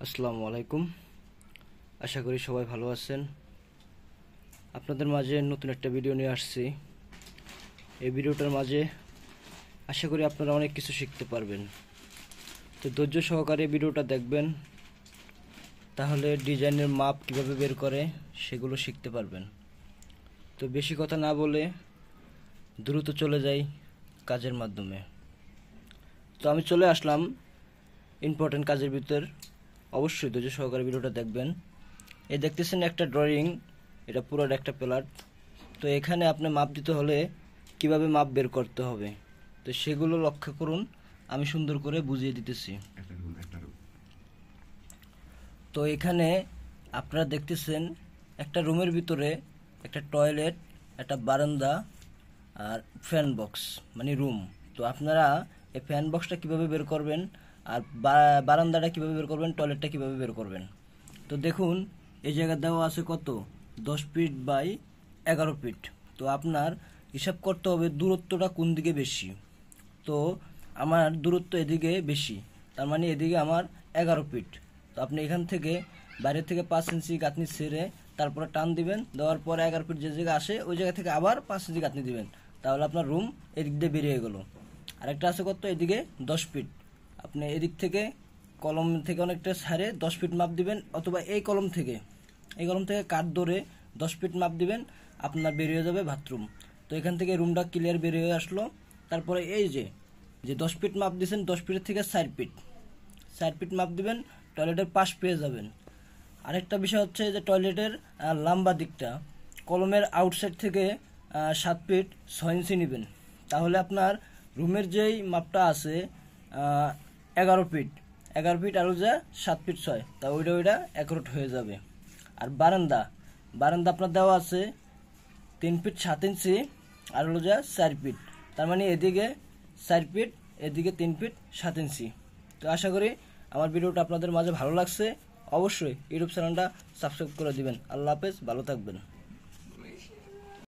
আসসালামু আলাইকুম। আশা করি সবাই ভালো আছেন। আপনাদের মাঝে নতুন একটা ভিডিও নিয়ে আসছি। এই ভিডিওটার মাঝে আশা করি আপনারা অনেক কিছু শিখতে পারবেন। তো ধৈর্য সহকারে ভিডিওটা দেখবেন, তাহলে ডিজাইনের মাপ কিভাবে বের করে সেগুলো শিখতে পারবেন। তো বেশি কথা না বলে দ্রুত চলে যাই কাজের মাধ্যমে। তো আমি চলে আসলাম ইম্পর্টেন্ট কাজের ভিতর। অবশ্যই ধৈর্য সহকারে ভিডিওটা দেখবেন। এই দেখতেছেন একটা ড্রয়িং, এটা পুরোটা একটা প্লট। তো এখানে আপনি মাপ দিতে হলে কিভাবে মাপ বের করতে হবে, তো সেগুলো লক্ষ্য করুন, আমি সুন্দর করে বুঝিয়ে দিতেছি। তো এখানে আপনারা দেখতেছেন একটা রুমের ভিতরে একটা টয়লেট, একটা বারান্দা আর ফ্যান বক্স মানে রুম। তো আপনারা এই ফ্যান বক্সটা কীভাবে বের করবেন আর বারান্দাটা কীভাবে বের করবেন, টয়লেটটা কীভাবে বের করবেন। তো দেখুন এই জায়গা দেওয়া আছে কত, 10 ফিট বাই 11 ফিট। তো আপনার হিসাব করতে হবে দূরত্বটা কোন দিকে বেশি। তো আমার দূরত্ব এদিকে বেশি, তার মানে এদিকে আমার 11 ফিট। তো আপনি এখান থেকে বাইরে থেকে 5 ইঞ্চি গাঁথনি ছেড়ে তারপরে টান দিবেন, দেওয়ার পরে 11 ফিট যে জায়গায় আসে ওই জায়গা থেকে আবার 5 ইঞ্চি গাঁথনি দিবেন, তাহলে আপনার রুম এদিক দিয়ে বেরিয়ে গেল। আরেকটা আছে কত, এদিকে 10 ফিট। আপনি এদিক থেকে কলম থেকে অনেকটা ছাড়ে 10 ফিট মাপ দিবেন, অথবা এই কলম থেকে কাঠ ধরে 10 ফিট মাপ দিবেন, আপনার বেরিয়ে যাবে বাথরুম। তো এখান থেকে রুমটা ক্লিয়ার বেরিয়ে আসলো। তারপরে এই যে 10 ফিট মাপ দিয়েছেন, 10 ফিটের থেকে 4 ফিট মাপ দিবেন, টয়লেটের পাশ পেয়ে যাবেন। আরেকটা বিষয় হচ্ছে যে টয়লেটের লম্বা দিকটা কলমের আউটসাইড থেকে 7 ফিট 6 ইঞ্চি নেবেন, তাহলে আপনার রুমের যেই মাপটা আছে 11 ফিট আর যা 7 ফিট 6, তা ওইটা অ্যাকুরেট হয়ে যাবে। আর বারান্দা আপনার দেওয়া আছে 3 ফিট 7 ইঞ্চি আর হলো যা 4 ফিট, তার মানে এদিকে 4 ফিট এদিকে 3 ফিট 7 ইঞ্চি। তো আশা করি আমার ভিডিওটা আপনাদের মাঝে ভালো লাগছে। অবশ্যই ইউটিউব চ্যানেলটা সাবস্ক্রাইব করে দিবেন। আল্লাহ হাফেজ, ভালো থাকবেন।